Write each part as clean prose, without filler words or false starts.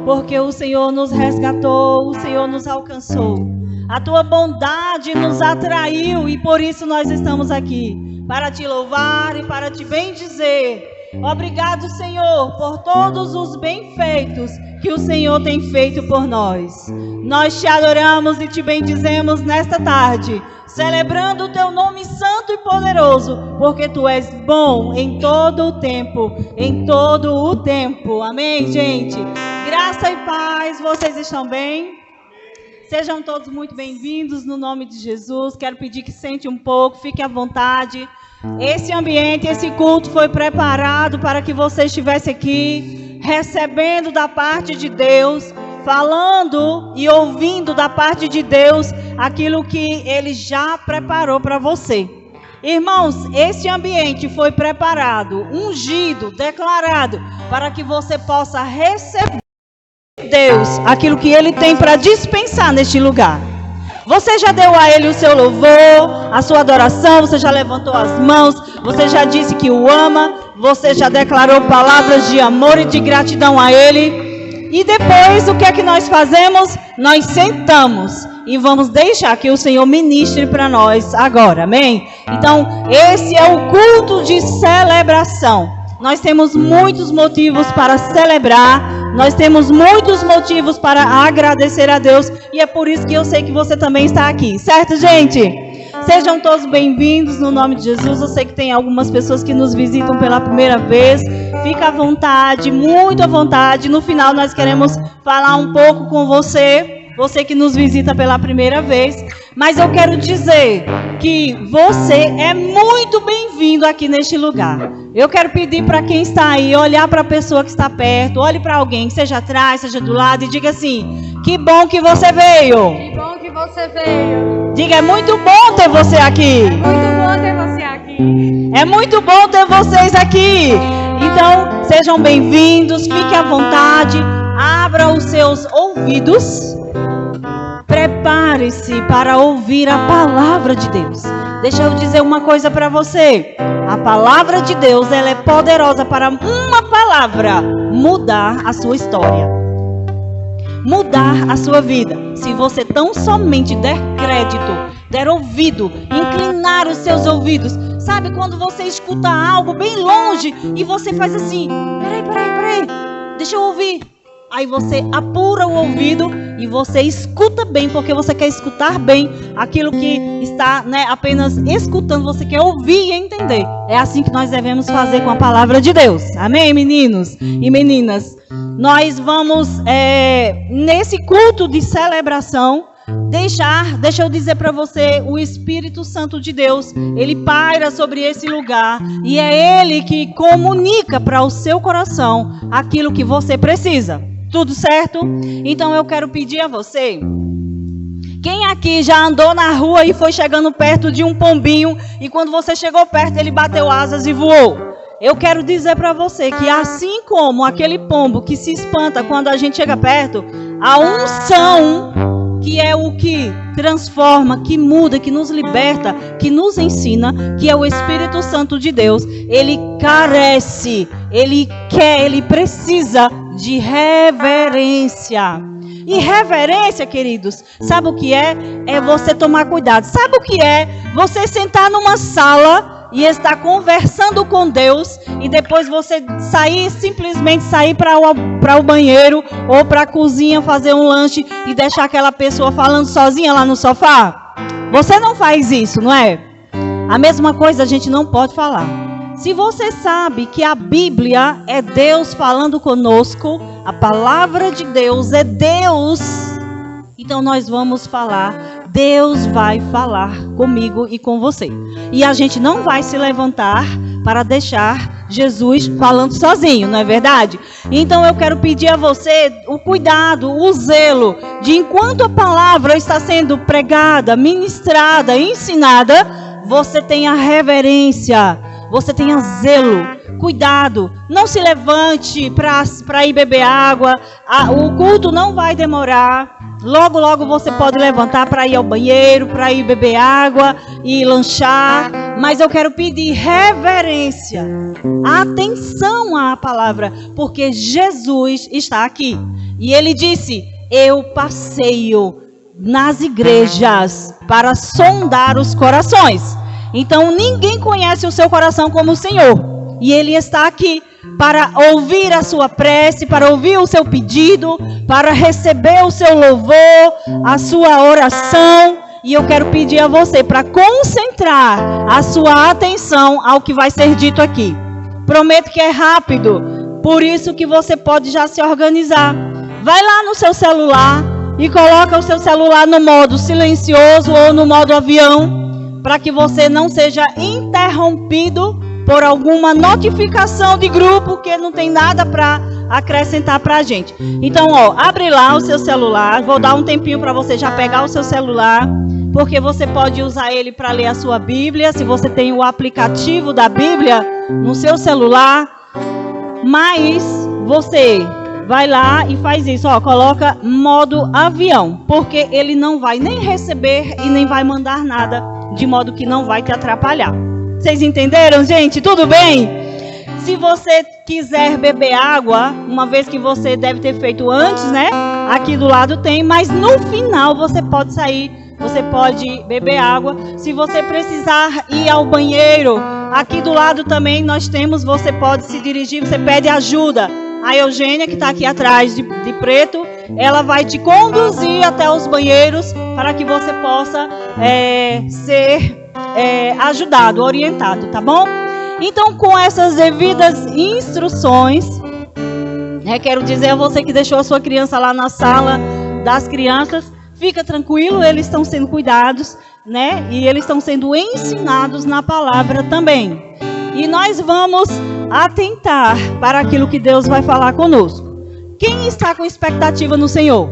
porque o Senhor nos resgatou, o Senhor nos alcançou. A tua bondade nos atraiu e por isso nós estamos aqui, para te louvar e para te bendizer. Obrigado, Senhor, por todos os benfeitos que o Senhor tem feito por nós. Nós te adoramos e te bendizemos nesta tarde, celebrando o teu nome santo e poderoso, porque tu és bom em todo o tempo, em todo o tempo. Amém, gente? Graça e paz, vocês estão bem? Sejam todos muito bem-vindos no nome de Jesus. Quero pedir que sente um pouco, fique à vontade. Esse ambiente, esse culto foi preparado para que você estivesse aqui, recebendo da parte de Deus, falando e ouvindo da parte de Deus aquilo que Ele já preparou para você. Irmãos, esse ambiente foi preparado, ungido, declarado, para que você possa receber de Deus aquilo que Ele tem para dispensar neste lugar. Você já deu a Ele o seu louvor, a sua adoração, você já levantou as mãos, você já disse que o ama, você já declarou palavras de amor e de gratidão a Ele. E depois, o que é que nós fazemos? Nós sentamos e vamos deixar que o Senhor ministre para nós agora, amém? Então, esse é o culto de celebração. Nós temos muitos motivos para celebrar, nós temos muitos motivos para agradecer a Deus, e é por isso que eu sei que você também está aqui, certo, gente? Sejam todos bem-vindos no nome de Jesus. Eu sei que tem algumas pessoas que nos visitam pela primeira vez. Fica à vontade, muito à vontade. No final nós queremos falar um pouco com você, você que nos visita pela primeira vez. Mas eu quero dizer que você é muito bem-vindo aqui neste lugar. Eu quero pedir para quem está aí, olhar para a pessoa que está perto, olhe para alguém, seja atrás, seja do lado, e diga assim: que bom que você veio. Que bom que você veio. Diga: é muito bom ter você aqui. É muito bom ter você aqui. É muito bom ter vocês aqui. Então, sejam bem-vindos, fique à vontade, abra os seus ouvidos. Prepare-se para ouvir a palavra de Deus. Deixa eu dizer uma coisa para você. A palavra de Deus, ela é poderosa para uma palavra mudar a sua história, mudar a sua vida. Se você tão somente der crédito, der ouvido, inclinar os seus ouvidos. Sabe quando você escuta algo bem longe e você faz assim: peraí, deixa eu ouvir. Aí você apura o ouvido e você escuta bem, porque você quer escutar bem aquilo que está, apenas escutando. Você quer ouvir e entender. É assim que nós devemos fazer com a palavra de Deus. Amém, meninos e meninas? Nós vamos, nesse culto de celebração, deixa eu dizer para você, o Espírito Santo de Deus, ele paira sobre esse lugar e é ele que comunica para o seu coração aquilo que você precisa. Tudo certo? Então eu quero pedir a você, quem aqui já andou na rua e foi chegando perto de um pombinho e quando você chegou perto ele bateu asas e voou? Eu quero dizer para você que assim como aquele pombo que se espanta quando a gente chega perto, a unção, que é o que transforma, que muda, que nos liberta, que nos ensina, que é o Espírito Santo de Deus, ele carece, ele quer, ele precisa de reverência. E reverência, queridos, sabe o que é? É você tomar cuidado. Sabe o que é? Você sentar numa sala e estar conversando com Deus e depois você simplesmente sair para o banheiro ou para a cozinha fazer um lanche e deixar aquela pessoa falando sozinha lá no sofá? Você não faz isso, não é? A mesma coisa a gente não pode falar. Se você sabe que a Bíblia é Deus falando conosco, a palavra de Deus é Deus, então nós vamos falar, Deus vai falar comigo e com você. E a gente não vai se levantar para deixar Jesus falando sozinho, não é verdade? Então eu quero pedir a você o cuidado, o zelo, de enquanto a palavra está sendo pregada, ministrada, ensinada, você tenha reverência, você tenha zelo, cuidado, não se levante para ir beber água, o culto não vai demorar, logo você pode levantar para ir ao banheiro, para ir beber água, e lanchar, mas eu quero pedir reverência, atenção à palavra, porque Jesus está aqui. E ele disse: eu passeio nas igrejas para sondar os corações. Então ninguém conhece o seu coração como o Senhor. E Ele está aqui para ouvir a sua prece, para ouvir o seu pedido, para receber o seu louvor, a sua oração. E eu quero pedir a você para concentrar a sua atenção ao que vai ser dito aqui. Prometo que é rápido, por isso que você pode já se organizar. Vai lá no seu celular e coloca o seu celular no modo silencioso ou no modo avião, para que você não seja interrompido por alguma notificação de grupo que não tem nada para acrescentar para a gente. Então, abre lá o seu celular. Vou dar um tempinho para você já pegar o seu celular, porque você pode usar ele para ler a sua Bíblia, se você tem o aplicativo da Bíblia no seu celular. Mas você vai lá e faz isso, coloca modo avião, porque ele não vai nem receber e nem vai mandar nada, de modo que não vai te atrapalhar. Vocês entenderam, gente? Tudo bem? Se você quiser beber água, uma vez que você deve ter feito antes, né? Aqui do lado tem, mas no final você pode sair, você pode beber água. Se você precisar ir ao banheiro, aqui do lado também nós temos, você pode se dirigir, você pede ajuda. A Eugênia, que está aqui atrás de preto, ela vai te conduzir até os banheiros para que você possa ser ajudado, orientado, tá bom? Então, com essas devidas instruções, quero dizer a você que deixou a sua criança lá na sala das crianças, fica tranquilo, eles estão sendo cuidados, né? E eles estão sendo ensinados na palavra também. E nós vamos atentar para aquilo que Deus vai falar conosco. Quem está com expectativa no Senhor?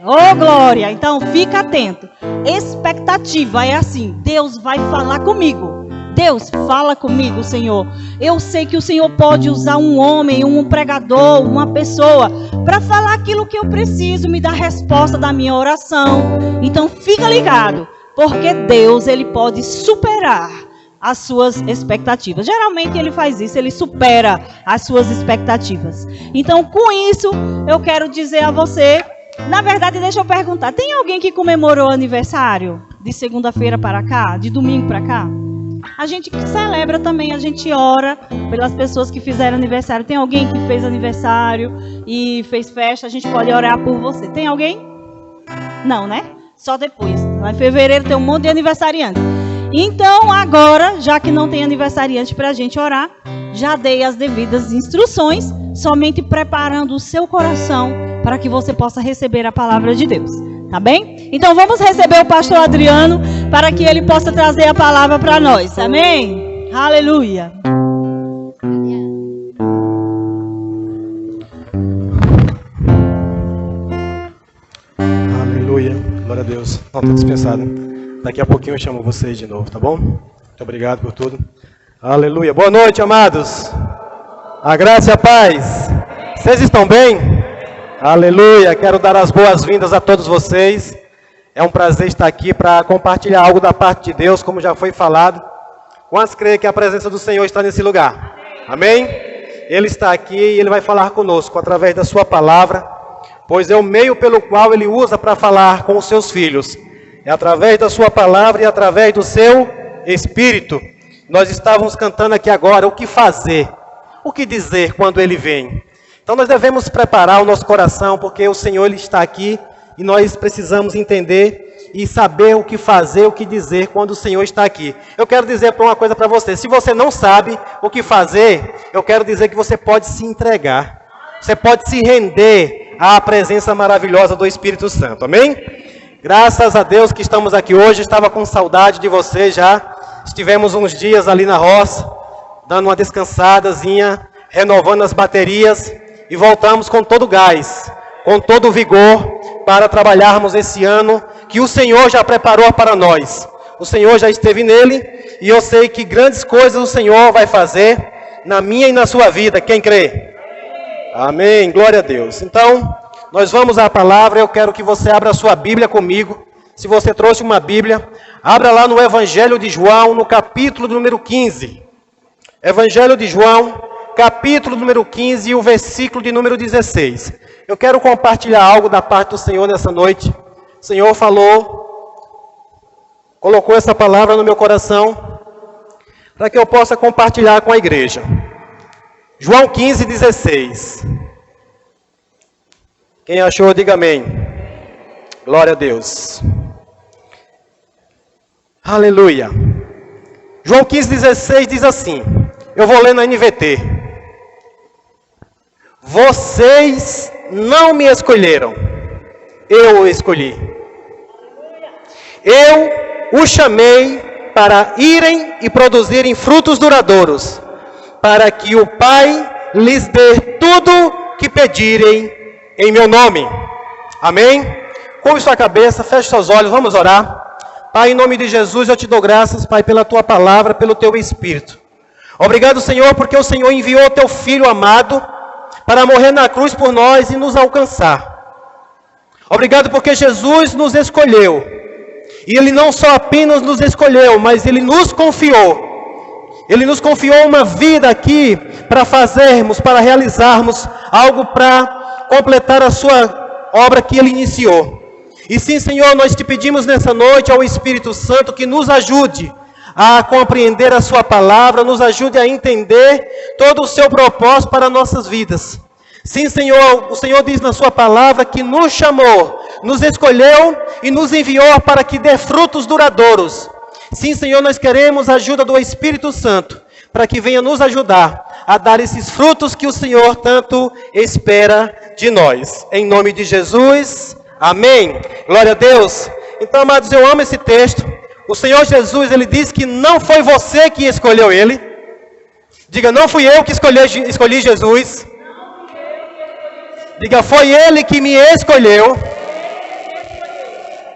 Oh, glória! Então, fica atento. Expectativa é assim: Deus vai falar comigo. Deus, fala comigo, Senhor. Eu sei que o Senhor pode usar um homem, um pregador, uma pessoa, para falar aquilo que eu preciso, me dar resposta da minha oração. Então, fica ligado, porque Deus, Ele pode superar as suas expectativas. Geralmente Ele faz isso, Ele supera as suas expectativas. Então, com isso, eu quero dizer a você... Na verdade, deixa eu perguntar, tem alguém que comemorou aniversário de segunda-feira para cá, de domingo para cá? A gente celebra também, a gente ora pelas pessoas que fizeram aniversário. Tem alguém que fez aniversário e fez festa? A gente pode orar por você. Tem alguém? Não, né? Só depois. Lá em fevereiro tem um monte de aniversariantes. Então, agora, já que não tem aniversariante para a gente orar, já dei as devidas instruções, somente preparando o seu coração para que você possa receber a palavra de Deus, tá bem? Então vamos receber o pastor Adriano para que ele possa trazer a palavra para nós, amém? Aleluia! Aleluia, glória a Deus. Não, estou dispensado. Daqui a pouquinho eu chamo vocês de novo, tá bom? Muito obrigado por tudo. Aleluia. Boa noite, amados. A graça e a paz. Vocês estão bem? Aleluia. Quero dar as boas-vindas a todos vocês. É um prazer estar aqui para compartilhar algo da parte de Deus, como já foi falado. Quantos creem que a presença do Senhor está nesse lugar? Amém? Ele está aqui e Ele vai falar conosco através da sua palavra, pois é o meio pelo qual Ele usa para falar com os seus filhos. É através da sua palavra e através do seu Espírito. Nós estávamos cantando aqui agora o que fazer, o que dizer quando Ele vem. Então nós devemos preparar o nosso coração, porque o Senhor Ele está aqui e nós precisamos entender e saber o que fazer, o que dizer quando o Senhor está aqui. Eu quero dizer uma coisa para você: se você não sabe o que fazer, eu quero dizer que você pode se entregar, você pode se render à presença maravilhosa do Espírito Santo, amém? Graças a Deus que estamos aqui hoje. Estava com saudade de você já. Estivemos uns dias ali na roça, dando uma descansadazinha, renovando as baterias, e voltamos com todo o gás, com todo o vigor, para trabalharmos esse ano que o Senhor já preparou para nós. O Senhor já esteve nele, e eu sei que grandes coisas o Senhor vai fazer na minha e na sua vida. Quem crê? Amém, glória a Deus. Então, nós vamos à palavra. Eu quero que você abra a sua Bíblia comigo, Se você trouxe uma Bíblia, abra lá no Evangelho de João, no capítulo número 15. Evangelho de João, capítulo número 15 e o versículo de número 16. Eu quero compartilhar algo da parte do Senhor nessa noite. O Senhor colocou essa palavra no meu coração, para que eu possa compartilhar com a igreja. João 15, 16. Quem achou, diga amém. Glória a Deus. Aleluia. João 15, 16 diz assim. Eu vou ler na NVT. Vocês não me escolheram. Eu o escolhi. Eu o chamei para irem e produzirem frutos duradouros, para que o Pai lhes dê tudo que pedirem em meu nome. Amém? Curve sua cabeça, feche seus olhos, vamos orar. Pai, em nome de Jesus, eu te dou graças, Pai, pela tua palavra, pelo teu Espírito. Obrigado, Senhor, porque o Senhor enviou o teu Filho amado para morrer na cruz por nós e nos alcançar. Obrigado porque Jesus nos escolheu. E Ele não só apenas nos escolheu, mas Ele nos confiou. Ele nos confiou uma vida aqui para realizarmos algo para completar a sua obra que Ele iniciou. E sim, Senhor, nós te pedimos nessa noite ao Espírito Santo que nos ajude a compreender a sua palavra, nos ajude a entender todo o seu propósito para nossas vidas. Sim, Senhor, o Senhor diz na sua palavra que nos chamou, nos escolheu e nos enviou para que dê frutos duradouros. Sim, Senhor, nós queremos a ajuda do Espírito Santo, para que venha nos ajudar a dar esses frutos que o Senhor tanto espera de nós. Em nome de Jesus, amém. Glória a Deus. Então, amados, eu amo esse texto. O Senhor Jesus, Ele diz que não foi você que escolheu Ele. Diga, não fui eu que escolhi Jesus. Diga, foi Ele que me escolheu.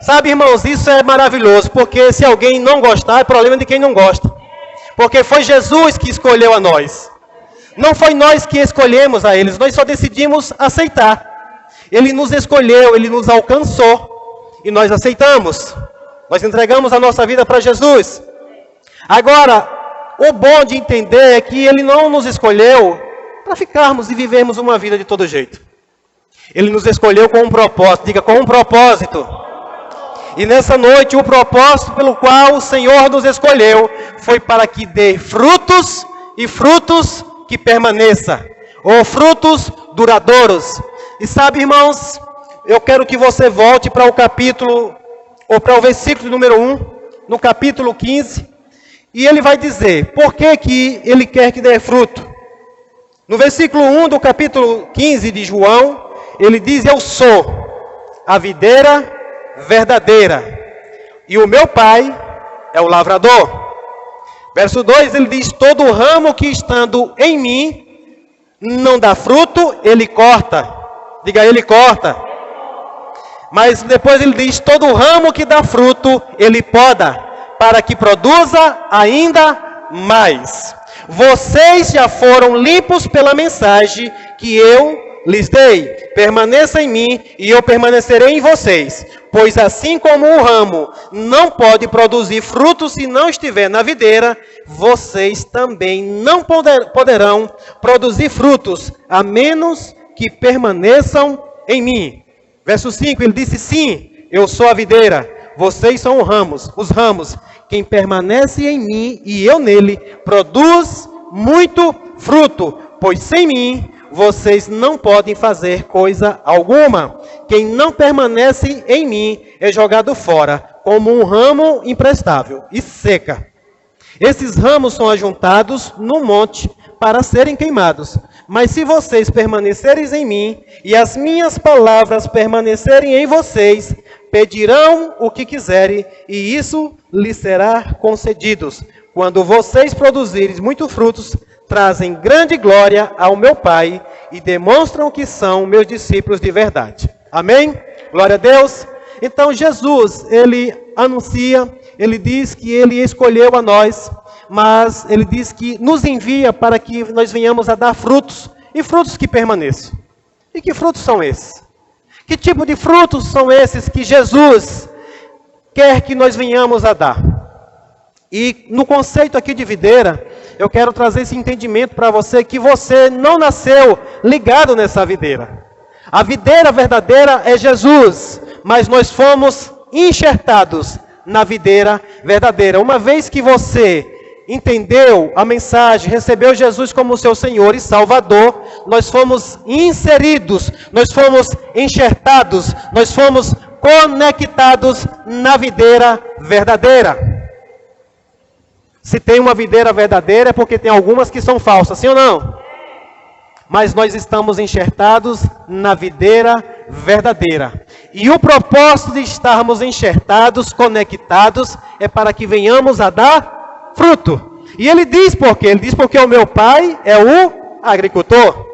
Sabe, irmãos, isso é maravilhoso, porque se alguém não gostar, é problema de quem não gosta. Porque foi Jesus que escolheu a nós. Não foi nós que escolhemos a eles, nós só decidimos aceitar. Ele nos escolheu, Ele nos alcançou e nós aceitamos. Nós entregamos a nossa vida para Jesus. Agora, o bom de entender é que Ele não nos escolheu para ficarmos e vivermos uma vida de todo jeito. Ele nos escolheu com um propósito, diga, com um propósito. E nessa noite, o propósito pelo qual o Senhor nos escolheu foi para que dê frutos e frutos que permaneçam, ou frutos duradouros. E sabe, irmãos, eu quero que você volte para o capítulo, ou para o versículo número 1, no capítulo 15, e ele vai dizer, por que ele quer que dê fruto? No versículo 1 do capítulo 15 de João, ele diz, eu sou a videira verdadeira, e o meu Pai é o lavrador. Verso 2, ele diz, todo ramo que estando em mim não dá fruto, ele corta. Diga, ele corta. Mas depois ele diz, todo ramo que dá fruto, ele poda, para que produza ainda mais. Vocês já foram limpos pela mensagem que eu lhes dei. Permaneça em mim e eu permanecerei em vocês. Pois assim como o ramo não pode produzir frutos se não estiver na videira, vocês também não poderão produzir frutos, a menos que permaneçam em mim. Verso 5, ele disse, sim, eu sou a videira, vocês são os ramos. Quem permanece em mim e eu nele, produz muito fruto, pois sem mim vocês não podem fazer coisa alguma. Quem não permanece em mim é jogado fora, como um ramo imprestável e seca. Esses ramos são ajuntados no monte para serem queimados. Mas se vocês permanecerem em mim e as minhas palavras permanecerem em vocês, pedirão o que quiserem e isso lhes será concedido. Quando vocês produzirem muitos frutos, trazem grande glória ao meu Pai e demonstram que são meus discípulos de verdade. Amém? Glória a Deus. Então Jesus, ele anuncia, ele diz que ele escolheu a nós, mas ele diz que nos envia para que nós venhamos a dar frutos, e frutos que permaneçam. E que frutos são esses? Que tipo de frutos são esses que Jesus quer que nós venhamos a dar. E no conceito aqui de videira, eu quero trazer esse entendimento para você, que você não nasceu ligado nessa videira. A videira verdadeira é Jesus, mas nós fomos enxertados na videira verdadeira. Uma vez que você entendeu a mensagem, recebeu Jesus como seu Senhor e Salvador, nós fomos inseridos, nós fomos enxertados, nós fomos conectados na videira verdadeira. Se tem uma videira verdadeira é porque tem algumas que são falsas, sim ou não? Mas nós estamos enxertados na videira verdadeira. E o propósito de estarmos enxertados, conectados, é para que venhamos a dar fruto. E ele diz por quê? Ele diz porque o meu pai é o agricultor.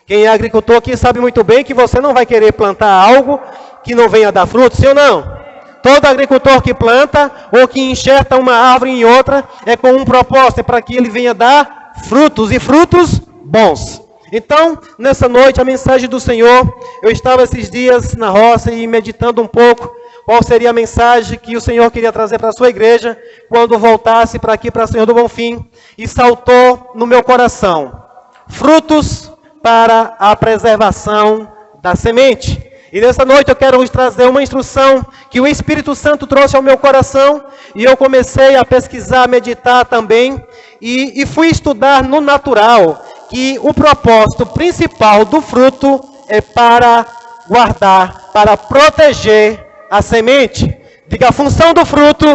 Quem é agricultor aqui sabe muito bem que você não vai querer plantar algo que não venha dar fruto, sim ou não? Todo agricultor que planta ou que enxerta uma árvore em outra é com um propósito, é para que ele venha dar frutos e frutos bons. Então, nessa noite, a mensagem do Senhor, eu estava esses dias na roça e meditando um pouco qual seria a mensagem que o Senhor queria trazer para a sua igreja quando voltasse para aqui, para o Senhor do Bonfim, e saltou no meu coração: frutos para a preservação da semente. E nessa noite eu quero vos trazer uma instrução que o Espírito Santo trouxe ao meu coração, e eu comecei a pesquisar, a meditar também, e fui estudar no natural, que o propósito principal do fruto é para guardar, para proteger a semente. Diga, a função do fruto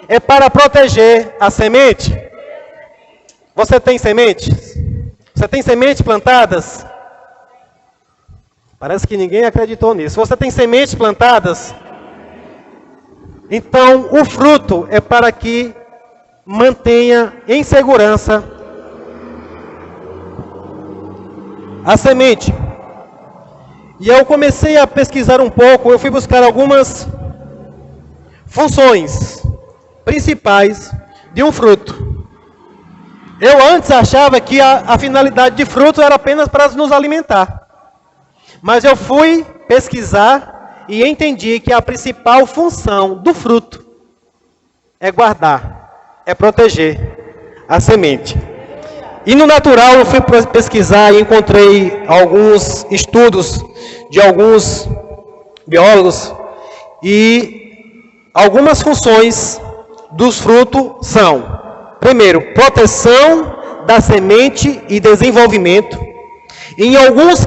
é para proteger a semente. Você tem sementes? Você tem sementes plantadas? Parece que ninguém acreditou nisso. Você tem sementes plantadas? Então, o fruto é para que mantenha em segurança a semente. E eu comecei a pesquisar um pouco, eu fui buscar algumas funções principais de um fruto. Eu antes achava que a finalidade de fruto era apenas para nos alimentar. Mas eu fui pesquisar e entendi que a principal função do fruto é guardar, é proteger a semente. E no natural eu fui pesquisar e encontrei alguns estudos de alguns biólogos, e algumas funções dos frutos são: primeiro, proteção da semente e desenvolvimento. Em alguns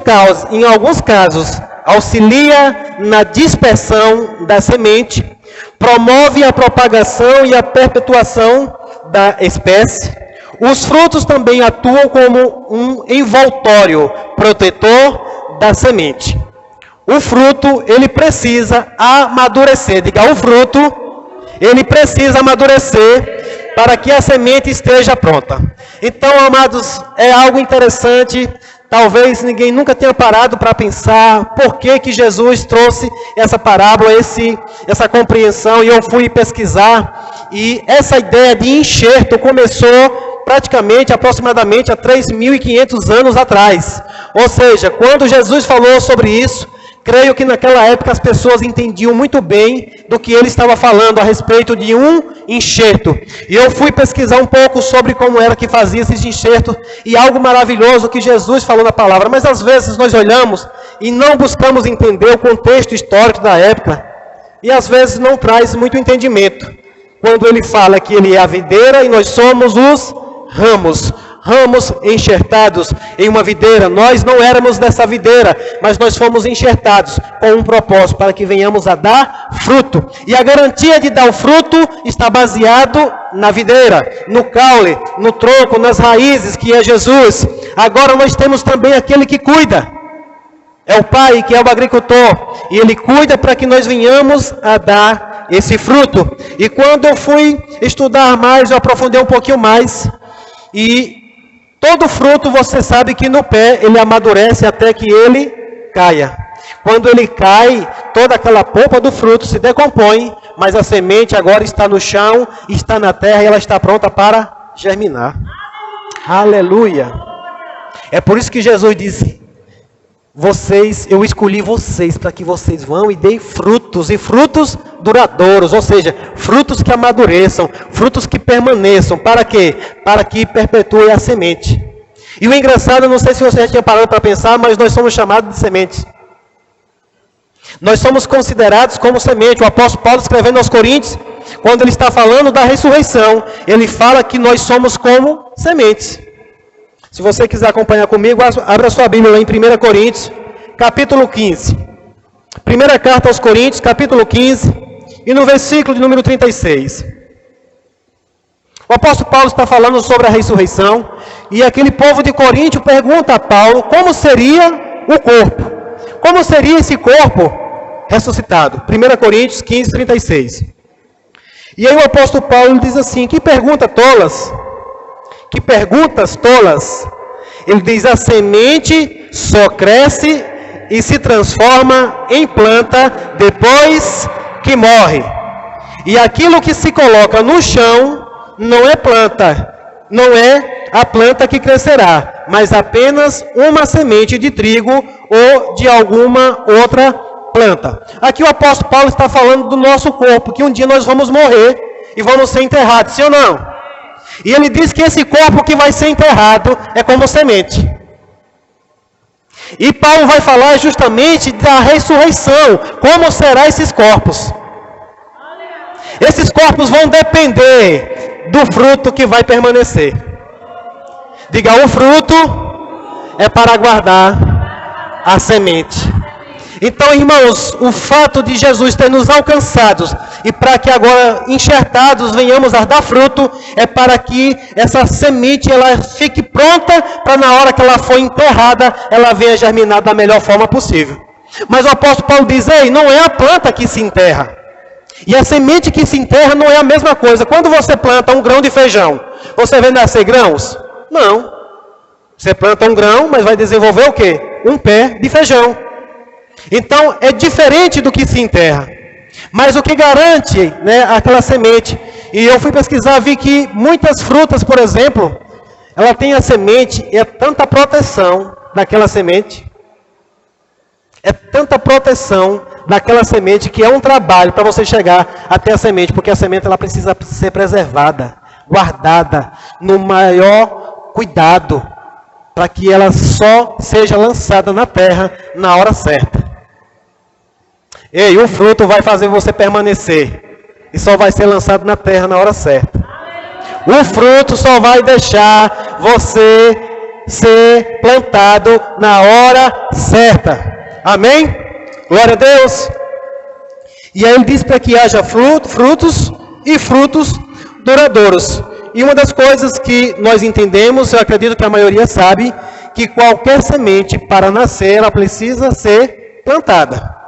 casos, auxilia na dispersão da semente, promove a propagação e a perpetuação da espécie. Os frutos também atuam como um envoltório protetor da semente. O fruto, ele precisa amadurecer. Diga, o fruto, ele precisa amadurecer para que a semente esteja pronta. Então, amados, é algo interessante. Talvez ninguém nunca tenha parado para pensar por que Jesus trouxe essa parábola, essa compreensão, e eu fui pesquisar, e essa ideia de enxerto começou praticamente, aproximadamente, há 3.500 anos atrás. Ou seja, quando Jesus falou sobre isso, creio que naquela época as pessoas entendiam muito bem do que ele estava falando a respeito de um enxerto. E eu fui pesquisar um pouco sobre como era que fazia esses enxertos, e algo maravilhoso que Jesus falou na palavra. Mas às vezes nós olhamos e não buscamos entender o contexto histórico da época, e às vezes não traz muito entendimento. Quando ele fala que ele é a videira e nós somos os ramos. Ramos enxertados em uma videira. Nós não éramos dessa videira, mas nós fomos enxertados com um propósito, para que venhamos a dar fruto. E a garantia de dar o fruto está baseado na videira, no caule, no tronco, nas raízes, que é Jesus. Agora nós temos também aquele que cuida. É o Pai, que é o agricultor, e Ele cuida para que nós venhamos a dar esse fruto. E quando eu fui estudar mais, eu aprofundei um pouquinho mais, e todo fruto, você sabe que no pé ele amadurece até que ele caia. Quando ele cai, toda aquela polpa do fruto se decompõe, mas a semente agora está no chão, está na terra, e ela está pronta para germinar. Aleluia! É por isso que Jesus disse: eu escolhi vocês para que vocês vão e deem frutos, e frutos duradouros, ou seja, frutos que amadureçam, frutos que permaneçam. Para quê? Para que perpetue a semente. E o engraçado, eu não sei se você já tinha parado para pensar, mas nós somos chamados de sementes. Nós somos considerados como semente. O apóstolo Paulo, escrevendo aos Coríntios, quando ele está falando da ressurreição, ele fala que nós somos como sementes. Se você quiser acompanhar comigo, abra sua Bíblia lá em 1 Coríntios, capítulo 15. Primeira carta aos Coríntios, capítulo 15, e no versículo de número 36. O apóstolo Paulo está falando sobre a ressurreição, e aquele povo de Coríntio pergunta a Paulo como seria o corpo. Como seria esse corpo ressuscitado? 1 Coríntios 15, 36. E aí o apóstolo Paulo diz assim, que perguntas tolas. Ele diz, a semente só cresce e se transforma em planta depois que morre. E aquilo que se coloca no chão não é planta, não é a planta que crescerá, mas apenas uma semente de trigo ou de alguma outra planta. Aqui o apóstolo Paulo está falando do nosso corpo, que um dia nós vamos morrer e vamos ser enterrados, sim ou não? E ele diz que esse corpo que vai ser enterrado é como semente. E Paulo vai falar justamente da ressurreição, como serão esses corpos. Esses corpos vão depender do fruto que vai permanecer. Diga, o fruto é para guardar a semente. Então, irmãos, o fato de Jesus ter nos alcançados e para que agora enxertados venhamos a dar fruto, é para que essa semente ela fique pronta para na hora que ela for enterrada, ela venha germinar da melhor forma possível. Mas o apóstolo Paulo diz, ei, não é a planta que se enterra. E a semente que se enterra não é a mesma coisa. Quando você planta um grão de feijão, você vê nascer grãos? Não. Você planta um grão, mas vai desenvolver o quê? Um pé de feijão. Então, é diferente do que se enterra. Mas o que garante, né, aquela semente, e eu fui pesquisar, vi que muitas frutas, por exemplo, ela tem a semente, e é tanta proteção daquela semente, que é um trabalho para você chegar até a semente, porque a semente ela precisa ser preservada, guardada, no maior cuidado, para que ela só seja lançada na terra na hora certa. E o fruto vai fazer você permanecer. E só vai ser lançado na terra na hora certa. O fruto só vai deixar você ser plantado na hora certa. Amém? Glória a Deus. E aí ele diz para que haja frutos e frutos duradouros. E uma das coisas que nós entendemos, eu acredito que a maioria sabe, que qualquer semente para nascer, ela precisa ser plantada.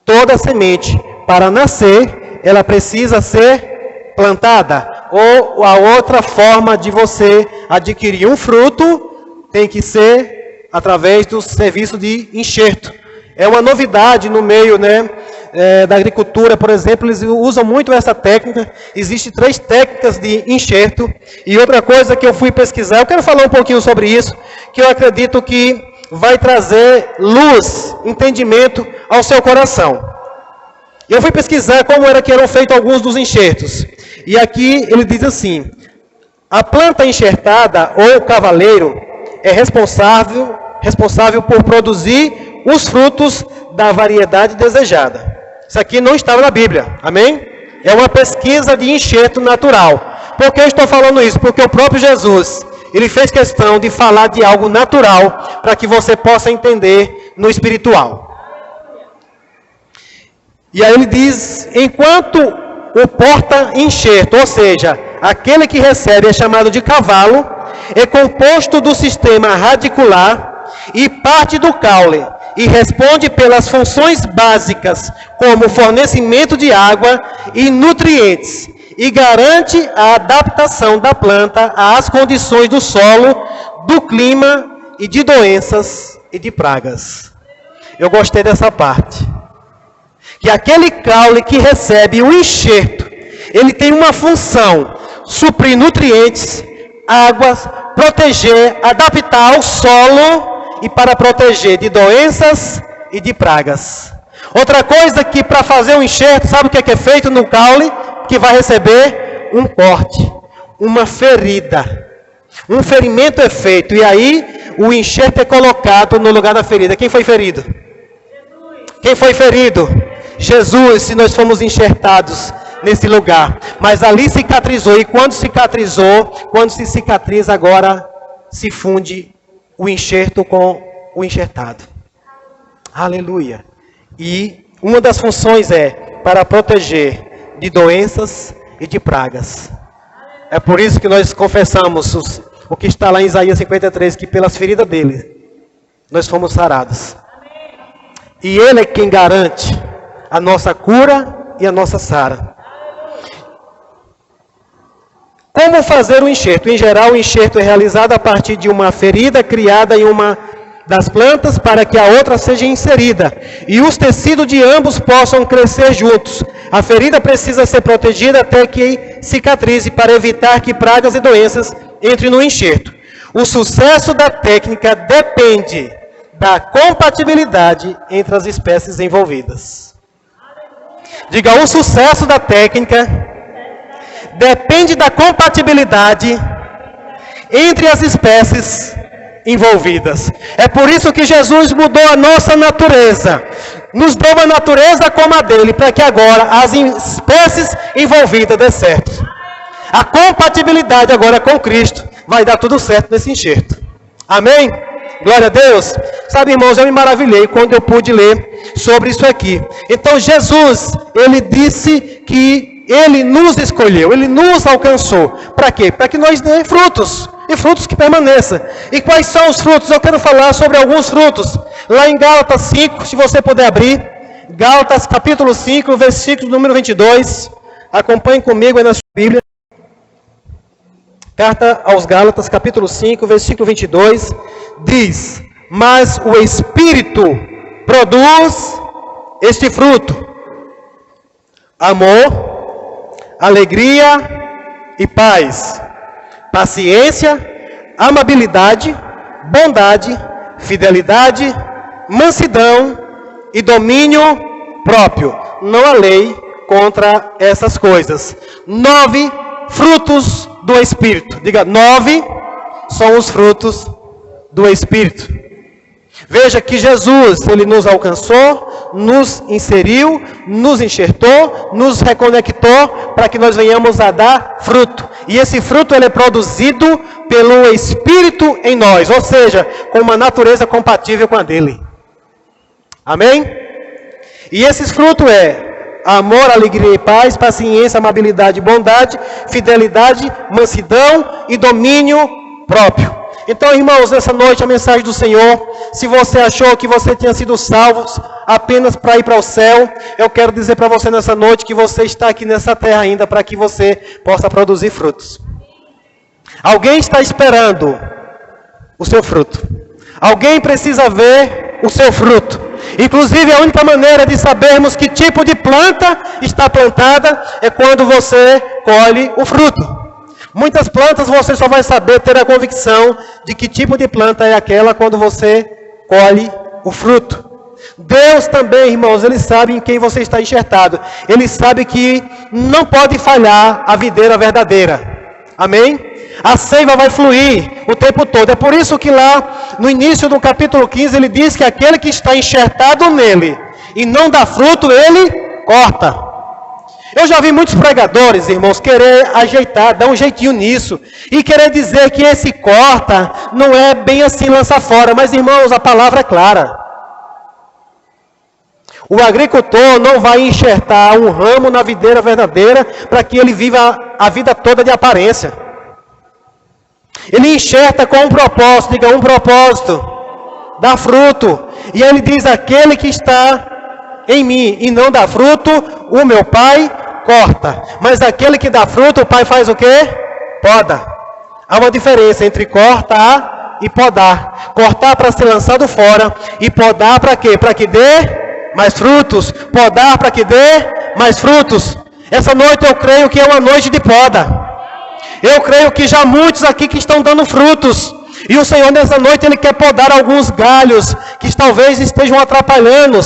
Toda semente, para nascer, ela precisa ser plantada. Ou a outra forma de você adquirir um fruto, tem que ser através do serviço de enxerto. É uma novidade no meio, né, da agricultura, por exemplo, eles usam muito essa técnica. Existem 3 técnicas de enxerto. E outra coisa que eu fui pesquisar, eu quero falar um pouquinho sobre isso, que eu acredito que vai trazer luz, entendimento ao seu coração. Eu fui pesquisar como era que eram feitos alguns dos enxertos. E aqui ele diz assim, a planta enxertada ou cavaleiro é responsável por produzir os frutos da variedade desejada. Isso aqui não estava na Bíblia, amém? É uma pesquisa de enxerto natural. Por que eu estou falando isso? Porque o próprio Jesus, ele fez questão de falar de algo natural para que você possa entender no espiritual. E aí ele diz, enquanto o porta-enxerto, ou seja, aquele que recebe é chamado de cavalo, é composto do sistema radicular e parte do caule, e responde pelas funções básicas, como fornecimento de água e nutrientes, e garante a adaptação da planta às condições do solo, do clima e de doenças e de pragas. Eu gostei dessa parte. Que aquele caule que recebe o enxerto, ele tem uma função, suprir nutrientes, águas, proteger, adaptar ao solo e para proteger de doenças e de pragas. Outra coisa que para fazer um enxerto, sabe o que é feito no caule? Que vai receber um corte, uma ferida. Um ferimento é feito e aí o enxerto é colocado no lugar da ferida. Quem foi ferido? Quem foi ferido? Jesus, se nós fomos enxertados nesse lugar. Mas ali cicatrizou e quando cicatrizou, quando se cicatriza agora se funde o enxerto com o enxertado. Aleluia. E uma das funções é para proteger de doenças e de pragas. É por isso que nós confessamos o que está lá em Isaías 53, que pelas feridas dele, nós fomos sarados. E ele é quem garante a nossa cura e a nossa sara. Como fazer o enxerto? Em geral, o enxerto é realizado a partir de uma ferida criada em uma das plantas para que a outra seja inserida e os tecidos de ambos possam crescer juntos. A ferida precisa ser protegida até que cicatrize para evitar que pragas e doenças entrem no enxerto. O sucesso da técnica depende da compatibilidade entre as espécies envolvidas. Diga, o sucesso da técnica depende da compatibilidade entre as espécies envolvidas. É por isso que Jesus mudou a nossa natureza. Nos deu uma natureza como a dele, para que agora as espécies envolvidas dê certo. A compatibilidade agora com Cristo vai dar tudo certo nesse enxerto. Amém? Glória a Deus. Sabe, irmãos, eu me maravilhei quando eu pude ler sobre isso aqui. Então Jesus, ele disse que ele nos escolheu, ele nos alcançou. Para quê? Para que nós dê frutos. E frutos que permaneçam. E quais são os frutos? Eu quero falar sobre alguns frutos. Lá em Gálatas 5, se você puder abrir. Gálatas capítulo 5, versículo número 22. Acompanhe comigo aí na sua Bíblia. Carta aos Gálatas, capítulo 5, versículo 22. Diz, mas o Espírito produz este fruto. Amor, alegria e paz. Paciência, amabilidade, bondade, fidelidade, mansidão e domínio próprio. Não há lei contra essas coisas. 9 frutos do Espírito. Diga, 9 são os frutos do Espírito. Veja que Jesus, ele nos alcançou, nos inseriu, nos enxertou, nos reconectou para que nós venhamos a dar fruto. E esse fruto ele é produzido pelo Espírito em nós, ou seja, com uma natureza compatível com a dele. Amém? E esses frutos é amor, alegria e paz, paciência, amabilidade, bondade, fidelidade, mansidão e domínio próprio. Então, irmãos, nessa noite a mensagem do Senhor, se você achou que você tinha sido salvo apenas para ir para o céu, eu quero dizer para você nessa noite que você está aqui nessa terra ainda para que você possa produzir frutos. Alguém está esperando o seu fruto. Alguém precisa ver o seu fruto. Inclusive, a única maneira de sabermos que tipo de planta está plantada é quando você colhe o fruto. Muitas plantas você só vai saber, ter a convicção de que tipo de planta é aquela quando você colhe o fruto. Deus também, irmãos, Ele sabe em quem você está enxertado. Ele sabe que não pode falhar a videira verdadeira. Amém? A seiva vai fluir o tempo todo. É por isso que lá no início do capítulo 15 ele diz que aquele que está enxertado nele e não dá fruto, ele corta. Eu já vi muitos pregadores, irmãos, querer ajeitar, dar um jeitinho nisso. E querer dizer que esse corta não é bem assim lançar fora. Mas, irmãos, a palavra é clara. O agricultor não vai enxertar um ramo na videira verdadeira para que ele viva a vida toda de aparência. Ele enxerta com um propósito, diga um propósito, dá fruto. E ele diz, aquele que está em mim e não dá fruto, o meu Pai corta. Mas aquele que dá fruto, o Pai faz o quê? Poda. Há uma diferença entre cortar e podar. Cortar para ser lançado fora e podar para quê? Para que dê mais frutos. Podar para que dê mais frutos. Essa noite eu creio que é uma noite de poda. Eu creio que já muitos aqui que estão dando frutos. E o Senhor nessa noite, Ele quer podar alguns galhos que talvez estejam atrapalhando.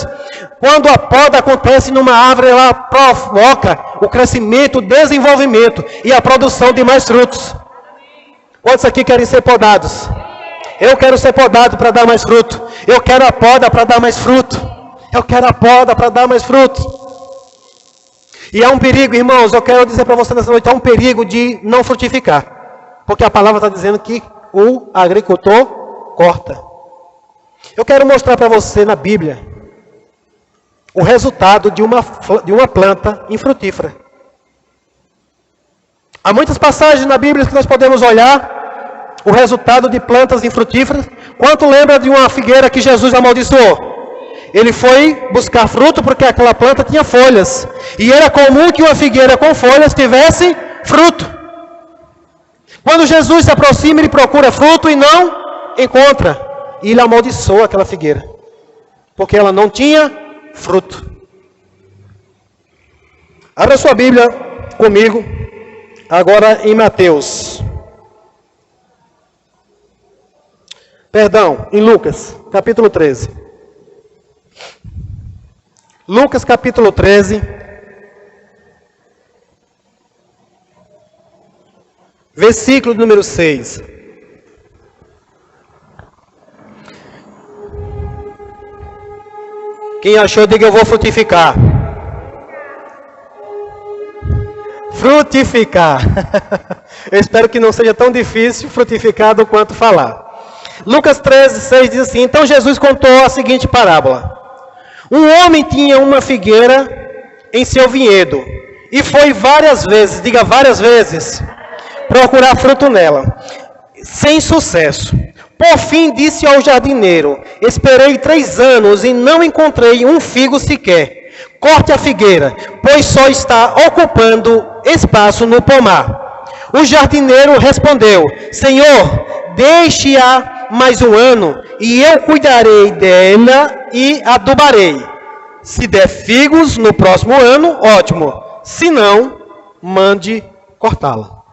Quando a poda acontece numa árvore, ela provoca o crescimento, o desenvolvimento e a produção de mais frutos. Quantos aqui querem ser podados? Eu quero ser podado para dar mais fruto. Eu quero a poda para dar mais fruto. Eu quero a poda para dar mais fruto. E há um perigo, irmãos, eu quero dizer para você nessa noite, há um perigo de não frutificar. Porque a palavra está dizendo que o agricultor corta. Eu quero mostrar para você na Bíblia o resultado de uma planta infrutífera. Há muitas passagens na Bíblia que nós podemos olhar o resultado de plantas infrutíferas. Quanto lembra de uma figueira que Jesus amaldiçoou? Ele foi buscar fruto porque aquela planta tinha folhas. E era comum que uma figueira com folhas tivesse fruto. Quando Jesus se aproxima, ele procura fruto e não encontra. E ele amaldiçoa aquela figueira. Porque ela não tinha fruto. Abra sua Bíblia comigo. Agora em Mateus. Perdão, em Lucas, capítulo 13. Lucas, capítulo 13. Versículo número 6. Quem achou, diga: eu vou frutificar. Frutificar. Eu espero que não seja tão difícil frutificar do quanto falar. Lucas 13, 6 diz assim: então Jesus contou a seguinte parábola. Um homem tinha uma figueira em seu vinhedo e foi várias vezes, diga várias vezes, procurar fruto nela, sem sucesso. Por fim disse ao jardineiro: esperei 3 anos e não encontrei um figo sequer. Corte a figueira, pois só está ocupando espaço no pomar. O jardineiro respondeu: Senhor, deixe-a mais um ano, e eu cuidarei dela e adubarei. Se der figos no próximo ano, ótimo. Se não, mande cortá-la.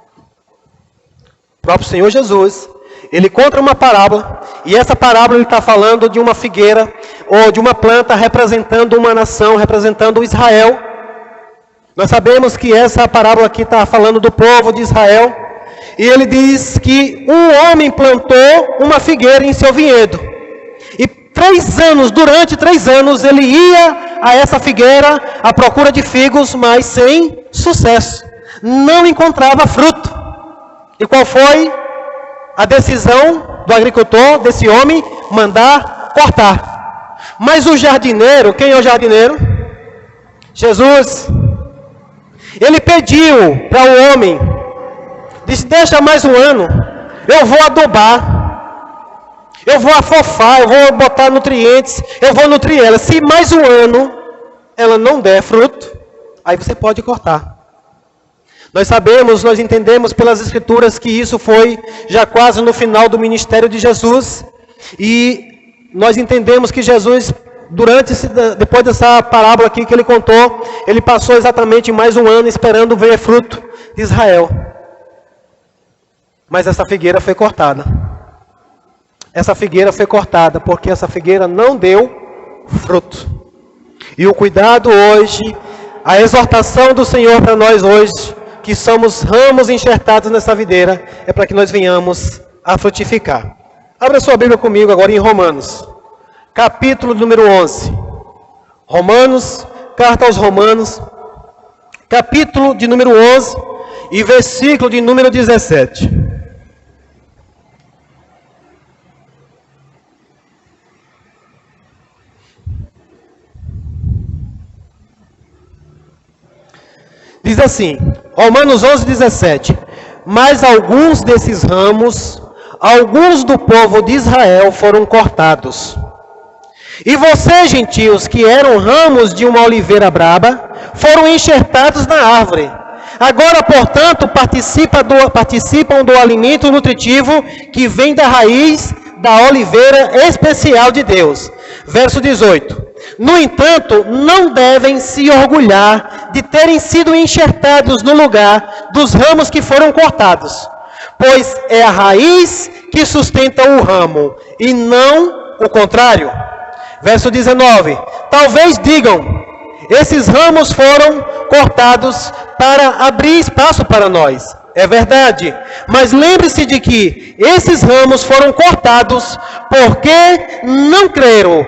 O próprio Senhor Jesus, ele conta uma parábola, e essa parábola ele está falando de uma figueira, ou de uma planta representando uma nação, representando Israel. Nós sabemos que essa parábola aqui está falando do povo de Israel. E ele diz que um homem plantou uma figueira em seu vinhedo. E durante 3 anos, ele ia a essa figueira à procura de figos, mas sem sucesso. Não encontrava fruto. E qual foi a decisão do agricultor, desse homem? Mandar cortar. Mas o jardineiro, quem é o jardineiro? Jesus. Ele pediu para o homem, disse: deixa mais um ano, eu vou adubar, eu vou afofar, eu vou botar nutrientes, eu vou nutrir ela. Se mais um ano ela não der fruto, aí você pode cortar. Nós sabemos, nós entendemos pelas Escrituras que isso foi já quase no final do ministério de Jesus. E nós entendemos que Jesus, depois dessa parábola aqui que ele contou, ele passou exatamente mais um ano esperando ver fruto de Israel. Mas essa figueira foi cortada. Essa figueira foi cortada porque essa figueira não deu fruto. E o cuidado hoje, a exortação do Senhor para nós hoje, que somos ramos enxertados nessa videira, é para que nós venhamos a frutificar. Abra sua Bíblia comigo agora em Romanos, capítulo número 11. Romanos, carta aos Romanos, capítulo de número 11 e versículo de número 17. Diz assim, Romanos 11, 17. Mas alguns desses ramos, alguns do povo de Israel foram cortados. E vocês, gentios, que eram ramos de uma oliveira braba, foram enxertados na árvore. Agora, portanto, participam do alimento nutritivo que vem da raiz da oliveira especial de Deus. Verso 18. No entanto, não devem se orgulhar de terem sido enxertados no lugar dos ramos que foram cortados, pois é a raiz que sustenta o ramo, e não o contrário. Verso 19. Talvez digam, esses ramos foram cortados para abrir espaço para nós. É verdade, mas lembre-se de que esses ramos foram cortados porque não creram,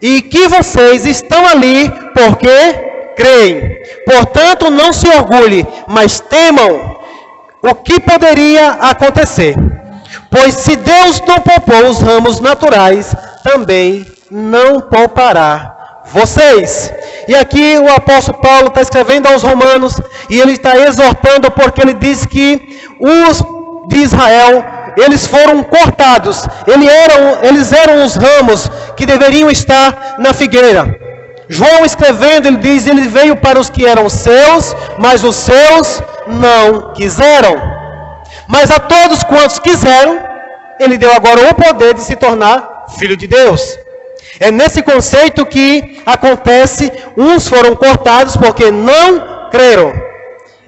e que vocês estão ali porque creem. Portanto, não se orgulhe, mas temam o que poderia acontecer. Pois se Deus não poupou os ramos naturais, também não poupará vocês. E aqui o apóstolo Paulo está escrevendo aos romanos, e ele está exortando, porque ele diz que os de Israel, eles foram cortados, eles eram os ramos que deveriam estar na figueira. João escrevendo, ele diz, ele veio para os que eram seus, mas os seus não quiseram. Mas a todos quantos quiseram, ele deu agora o poder de se tornar filho de Deus. É nesse conceito que acontece, uns foram cortados porque não creram.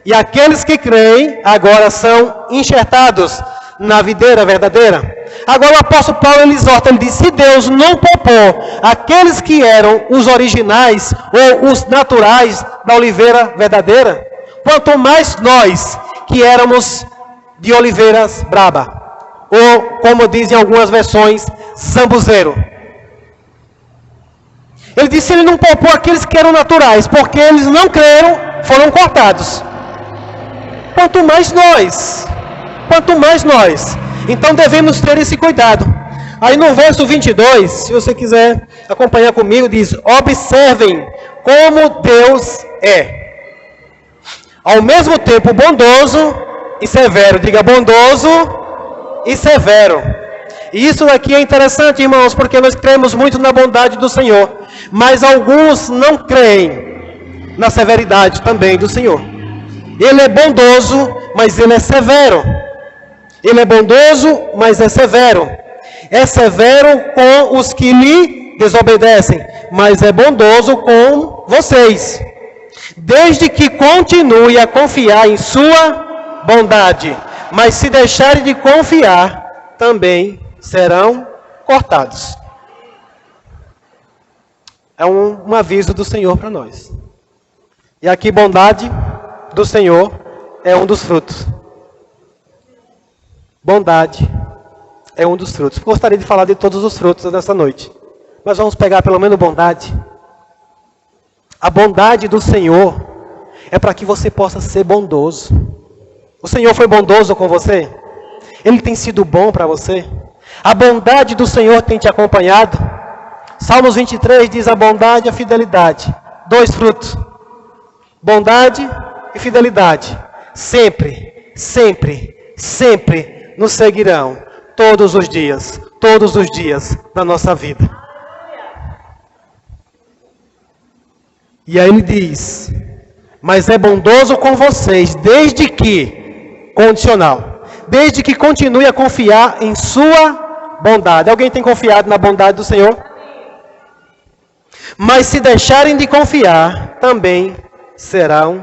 E aqueles que creem agora são enxertados na videira verdadeira. Agora o apóstolo Paulo ele exorta, ele diz, se Deus não poupou aqueles que eram os originais ou os naturais da oliveira verdadeira, quanto mais nós que éramos de oliveiras braba, ou como dizem algumas versões, zambuzeiro. Ele disse, ele não poupou aqueles que eram naturais, porque eles não creram, foram cortados. Quanto mais nós. Então devemos ter esse cuidado. Aí no verso 22, se você quiser acompanhar comigo, diz, observem como Deus é. Ao mesmo tempo bondoso e severo. Diga bondoso e severo. E isso aqui é interessante, irmãos, porque nós cremos muito na bondade do Senhor. Mas alguns não creem na severidade também do Senhor. Ele é bondoso, mas ele é severo. Ele é bondoso, mas é severo. É severo com os que lhe desobedecem, mas é bondoso com vocês. Desde que continue a confiar em sua bondade. Mas se deixarem de confiar, também serão cortados. É um aviso do Senhor para nós. E aqui, bondade do Senhor é um dos frutos. Bondade é um dos frutos. Gostaria de falar de todos os frutos nessa noite. Mas vamos pegar pelo menos bondade. A bondade do Senhor é para que você possa ser bondoso. O Senhor foi bondoso com você? Ele tem sido bom para você? A bondade do Senhor tem te acompanhado? Salmos 23 diz a bondade e a fidelidade. 2 frutos. Bondade e fidelidade. Sempre, sempre, sempre nos seguirão. Todos os dias da nossa vida. E aí ele diz, mas é bondoso com vocês, desde que, condicional, desde que continue a confiar em sua bondade. Alguém tem confiado na bondade do Senhor? Mas se deixarem de confiar, também serão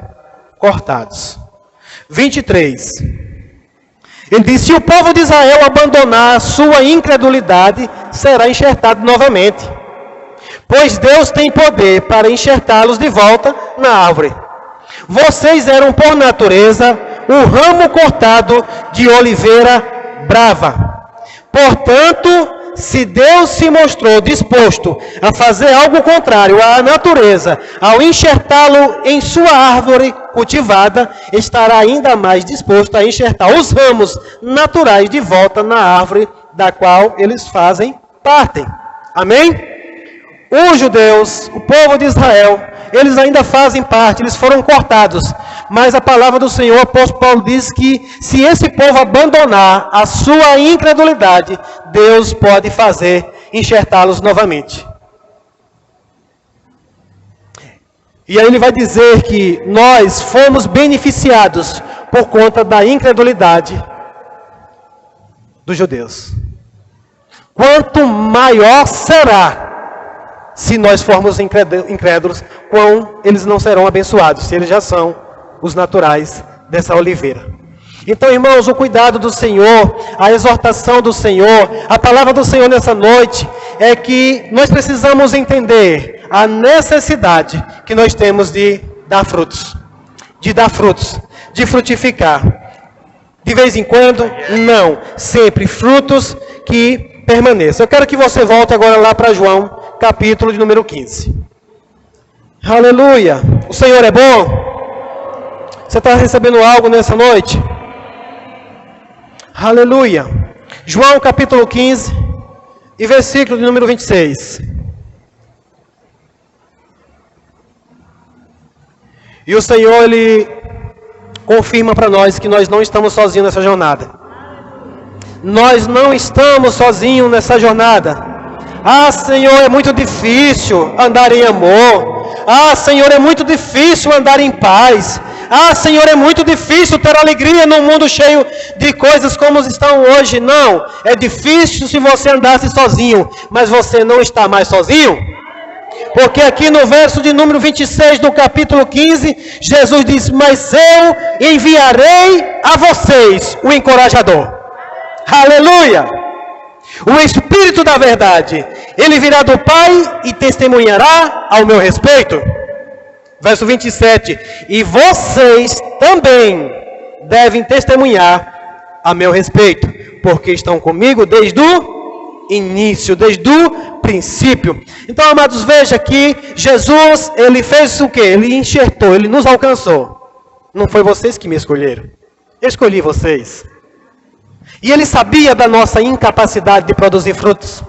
cortados. 23. Ele diz, se o povo de Israel abandonar a sua incredulidade, será enxertado novamente. Pois Deus tem poder para enxertá-los de volta na árvore. Vocês eram por natureza o ramo cortado de oliveira brava. Portanto, se Deus se mostrou disposto a fazer algo contrário à natureza, ao enxertá-lo em sua árvore cultivada, estará ainda mais disposto a enxertar os ramos naturais de volta na árvore da qual eles fazem parte. Amém? Os judeus, o povo de Israel, eles ainda fazem parte, eles foram cortados. Mas a palavra do Senhor, o apóstolo Paulo diz que se esse povo abandonar a sua incredulidade, Deus pode fazer enxertá-los novamente. E aí ele vai dizer que nós fomos beneficiados por conta da incredulidade dos judeus. Quanto maior será se nós formos incrédulos, quão eles não serão abençoados, se eles já são os naturais dessa oliveira. Então, irmãos, o cuidado do Senhor, a exortação do Senhor, a palavra do Senhor nessa noite, é que nós precisamos entender a necessidade que nós temos de dar frutos, de frutificar. De vez em quando, não, sempre frutos que permaneçam. Eu quero que você volte agora lá para João, capítulo de número 15. Aleluia! O Senhor é bom? Você está recebendo algo nessa noite? Aleluia! João capítulo 15 e versículo de número 26. E o Senhor, Ele confirma para nós que nós não estamos sozinhos nessa jornada. Nós não estamos sozinhos nessa jornada. Ah, Senhor, é muito difícil andar em amor. Ah, Senhor, é muito difícil andar em paz. Ah, Senhor, é muito difícil ter alegria num mundo cheio de coisas como estão hoje. Não, é difícil se você andasse sozinho, mas você não está mais sozinho. Porque aqui no verso de número 26 do capítulo 15, Jesus diz: mas eu enviarei a vocês o encorajador. Aleluia! O Espírito da verdade, ele virá do Pai e testemunhará ao meu respeito. Verso 27, e vocês também devem testemunhar a meu respeito, porque estão comigo desde o início, desde o princípio. Então, amados, veja que Jesus, ele fez o quê? Ele enxertou, ele nos alcançou. Não foi vocês que me escolheram, eu escolhi vocês. E ele sabia da nossa incapacidade de produzir frutos.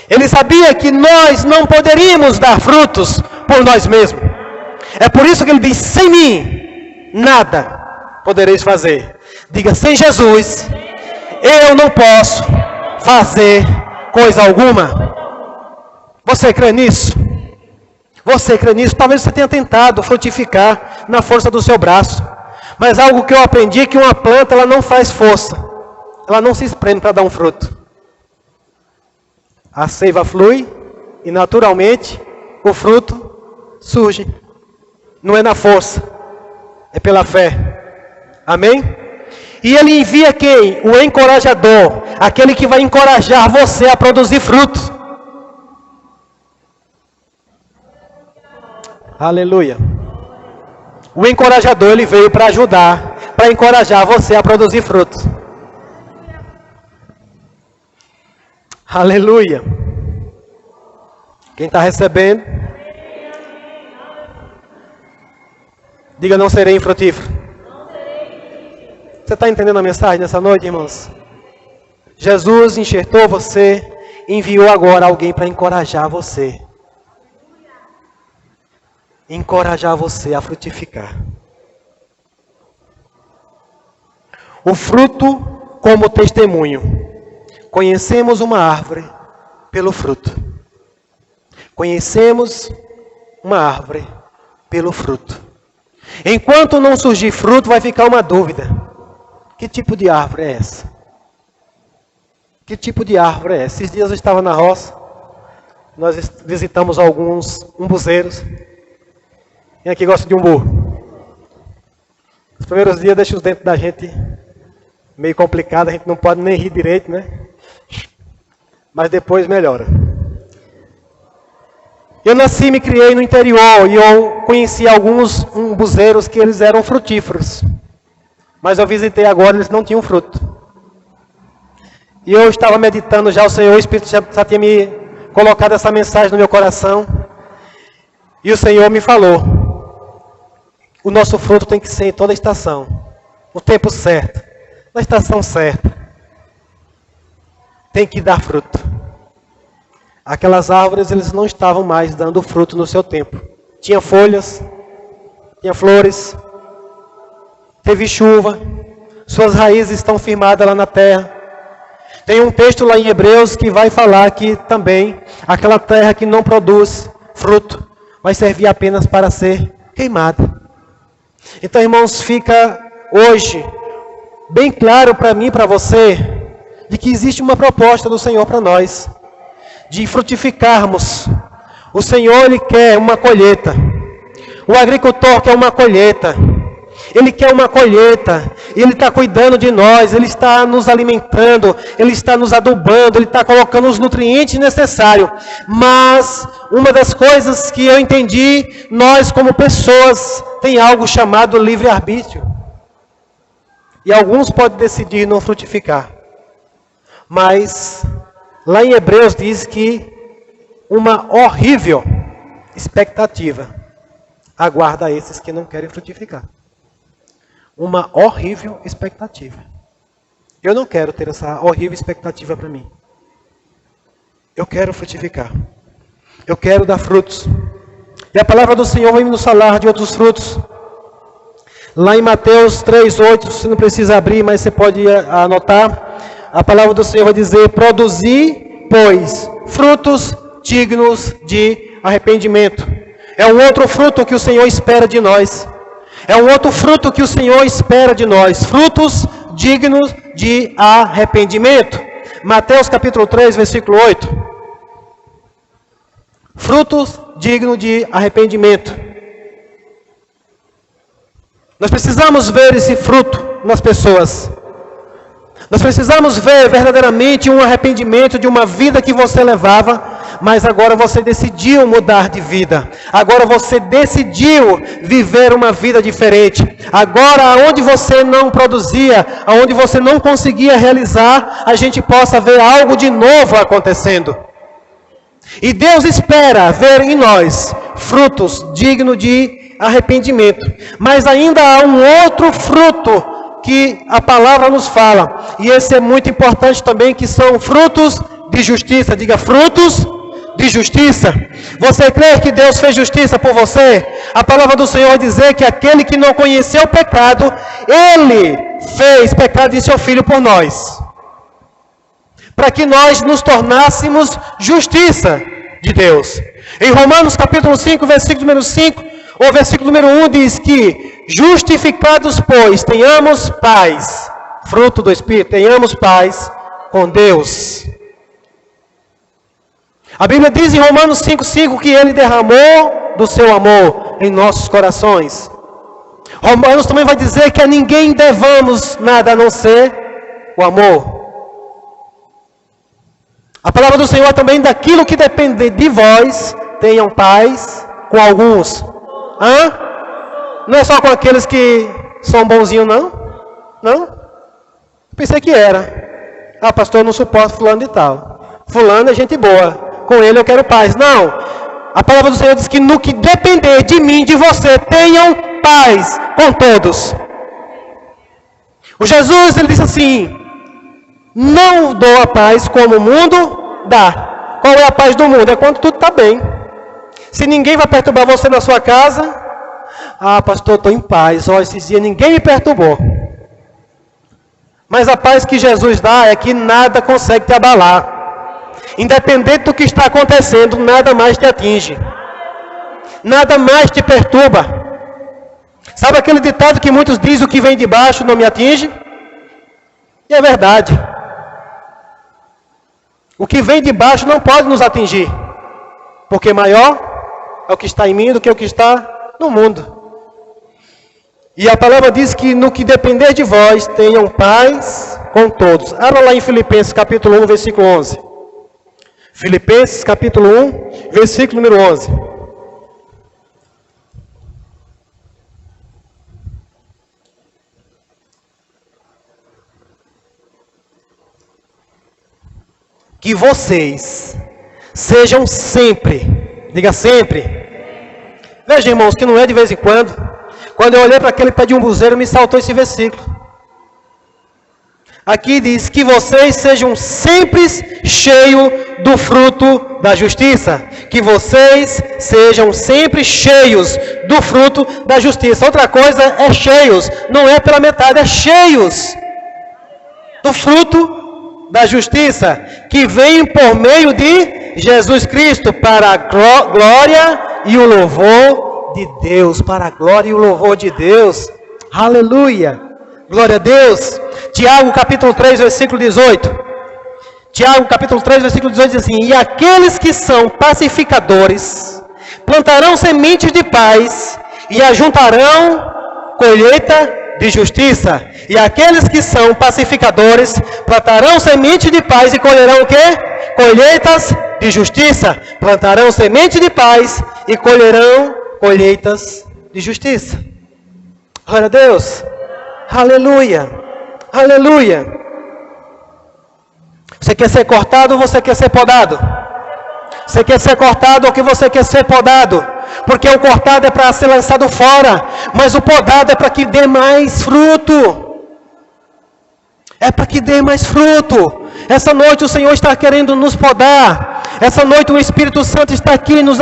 Ele sabia que nós não poderíamos dar frutos por nós mesmos. É por isso que ele diz: sem mim, nada podereis fazer. Diga: sem Jesus, eu não posso fazer coisa alguma. Você crê nisso? Você crê nisso? Talvez você tenha tentado frutificar na força do seu braço. Mas algo que eu aprendi é que uma planta, ela não faz força. Ela não se espreme para dar um fruto. A seiva flui e naturalmente o fruto surge. Não é na força, é pela fé. Amém? E ele envia quem? O encorajador, aquele que vai encorajar você a produzir frutos. Aleluia. O encorajador, ele veio para ajudar, para encorajar você a produzir frutos. Aleluia. Quem está recebendo? Diga: não serei infrutífero. Você está entendendo a mensagem nessa noite, irmãos? Jesus enxertou você, enviou agora alguém para encorajar você. Encorajar você a frutificar. O fruto como testemunho. Conhecemos uma árvore pelo fruto. Conhecemos uma árvore pelo fruto. Enquanto não surgir fruto, vai ficar uma dúvida. Que tipo de árvore é essa? Que tipo de árvore é essa? Esses dias eu estava na roça. Nós visitamos alguns umbuzeiros. Quem aqui gosta de umbu? Os primeiros dias deixa os dentes da gente meio complicado. A gente não pode nem rir direito, né? Mas depois melhora. Eu nasci e me criei no interior e eu conheci alguns umbuzeiros que eles eram frutíferos. Mas eu visitei agora, eles não tinham fruto. E eu estava meditando já, o Senhor, o Espírito já tinha me colocado essa mensagem no meu coração. E o Senhor me falou: o nosso fruto tem que ser em toda estação. No tempo certo, na estação certa. Tem que dar fruto. Aquelas árvores, eles não estavam mais dando fruto no seu tempo. Tinha folhas, tinha flores, teve chuva, suas raízes estão firmadas lá na terra. Tem um texto lá em Hebreus que vai falar que também aquela terra que não produz fruto vai servir apenas para ser queimada. Então, irmãos, fica hoje bem claro para mim e para você de que existe uma proposta do Senhor para nós, de frutificarmos. O Senhor, Ele quer uma colheita. O agricultor quer uma colheita. Ele quer uma colheita, Ele está cuidando de nós, Ele está nos alimentando, Ele está nos adubando, Ele está colocando os nutrientes necessários. Mas uma das coisas que eu entendi, nós como pessoas, tem algo chamado livre-arbítrio. E alguns podem decidir não frutificar. Mas lá em Hebreus diz que uma horrível expectativa aguarda esses que não querem frutificar. Uma horrível expectativa. Eu não quero ter essa horrível expectativa para mim. Eu quero frutificar. Eu quero dar frutos. E a palavra do Senhor vem nos falar de outros frutos. Lá em Mateus 3:8, você não precisa abrir, mas você pode anotar. A palavra do Senhor vai dizer: produzi, pois, frutos dignos de arrependimento. É um outro fruto que o Senhor espera de nós. É um outro fruto que o Senhor espera de nós. Frutos dignos de arrependimento. Mateus capítulo 3, versículo 8. Frutos dignos de arrependimento. Nós precisamos ver esse fruto nas pessoas. Nós precisamos ver verdadeiramente um arrependimento de uma vida que você levava, mas agora você decidiu mudar de vida. Agora você decidiu viver uma vida diferente. Agora, onde você não produzia, onde você não conseguia realizar, a gente possa ver algo de novo acontecendo. E Deus espera ver em nós frutos dignos de arrependimento. Mas ainda há um outro fruto que a palavra nos fala, e esse é muito importante também, que são frutos de justiça. Diga, frutos de justiça. Você crê que Deus fez justiça por você? A palavra do Senhor diz que aquele que não conheceu o pecado, Ele fez pecado de seu Filho por nós, para que nós nos tornássemos justiça de Deus. Em Romanos capítulo 5, versículo número 5, ou versículo número 1 diz que justificados, pois, tenhamos paz, fruto do Espírito, tenhamos paz com Deus. A Bíblia diz em Romanos 5,5 que Ele derramou do seu amor em nossos corações. Romanos também vai dizer que a ninguém devamos nada a não ser o amor. A palavra do Senhor também, daquilo que depende de vós, tenham paz com alguns. Não é só com aqueles que são bonzinhos, não? Não? Pensei que era. Pastor, eu não suporto fulano de tal. Fulano é gente boa. Com ele eu quero paz. Não. A palavra do Senhor diz que no que depender de mim, de você, tenham paz com todos. O Jesus, ele disse assim: não dou a paz como o mundo dá. Qual é a paz do mundo? É quando tudo está bem. Se ninguém vai perturbar você na sua casa, pastor, estou em paz. Esses dias ninguém me perturbou. Mas a paz que Jesus dá é que nada consegue te abalar. Independente do que está acontecendo, nada mais te atinge. Nada mais te perturba. Sabe aquele ditado que muitos dizem: o que vem de baixo não me atinge? E é verdade. O que vem de baixo não pode nos atingir. Porque maior é o que está em mim do que o que está no mundo. E a palavra diz que no que depender de vós, tenham paz com todos. Abra lá em Filipenses capítulo 1, versículo 11. Filipenses capítulo 1, versículo número 11. Que vocês sejam sempre, diga sempre. Veja, irmãos, que não é de vez em quando. Quando eu olhei para aquele pé de umbuzeiro, me saltou esse versículo. Aqui diz que vocês sejam sempre cheios do fruto da justiça. Que vocês sejam sempre cheios do fruto da justiça. Outra coisa é cheios, não é pela metade, é cheios do fruto da justiça, que vem por meio de Jesus Cristo, para a glória e o louvor de Deus. Para a glória e o louvor de Deus. Aleluia! Glória a Deus. Tiago capítulo 3, versículo 18. Tiago capítulo 3, versículo 18 diz assim: e aqueles que são pacificadores plantarão sementes de paz e ajuntarão colheita de justiça. E aqueles que são pacificadores plantarão semente de paz e colherão o quê? Colheitas de justiça. Plantarão semente de paz e colherão colheitas de justiça. Glória a Deus. Aleluia. Aleluia. Você quer ser cortado ou você quer ser podado? Você quer ser cortado ou que você quer ser podado? Porque o cortado é para ser lançado fora, mas o podado é para que dê mais fruto. É para que dê mais fruto. Essa noite o Senhor está querendo nos podar. Essa noite o Espírito Santo está aqui nos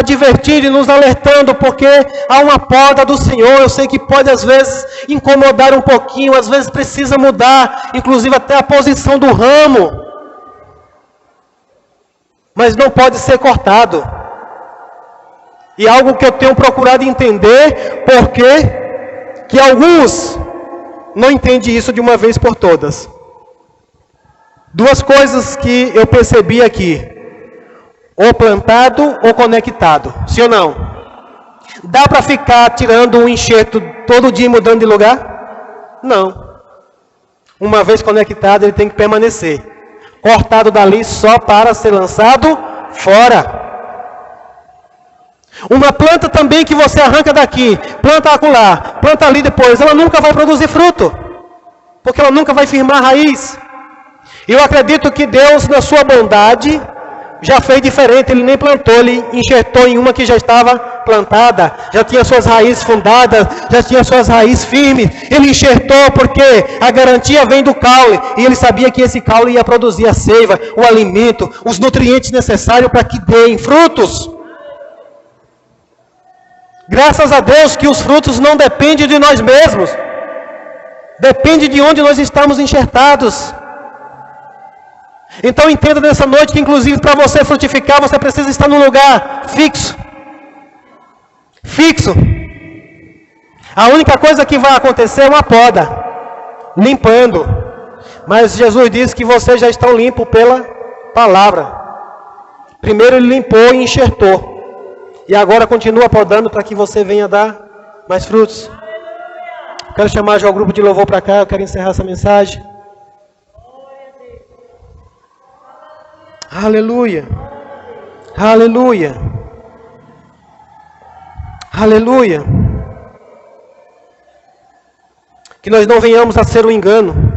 advertindo e nos alertando, porque há uma poda do Senhor. Eu sei que pode às vezes incomodar um pouquinho, às vezes precisa mudar, inclusive até a posição do ramo. Mas não pode ser cortado. E algo que eu tenho procurado entender, porque que alguns não entendem isso de uma vez por todas. Duas coisas que eu percebi aqui. Ou plantado ou conectado. Sim ou não? Dá para ficar tirando um enxerto todo dia mudando de lugar? Não. Uma vez conectado, ele tem que permanecer. Cortado dali só para ser lançado fora. Uma planta também que você arranca daqui, planta acolá, planta ali depois, ela nunca vai produzir fruto. Porque ela nunca vai firmar raiz. Eu acredito que Deus, na sua bondade, já fez diferente. Ele nem plantou, ele enxertou em uma que já estava plantada, já tinha suas raízes fundadas, já tinha suas raízes firmes. Ele enxertou porque a garantia vem do caule, e ele sabia que esse caule ia produzir a seiva, o alimento, os nutrientes necessários para que deem frutos. Graças a Deus que os frutos não dependem de nós mesmos, depende de onde nós estamos enxertados. Então entenda nessa noite que inclusive para você frutificar, você precisa estar num lugar fixo. Fixo. A única coisa que vai acontecer é uma poda, limpando. Mas Jesus disse que vocês já estão limpos pela palavra. Primeiro ele limpou e enxertou. E agora continua podando para que você venha dar mais frutos. Quero chamar já o grupo de louvor para cá, eu quero encerrar essa mensagem. Aleluia. Aleluia. Aleluia. Que nós não venhamos a ser um engano.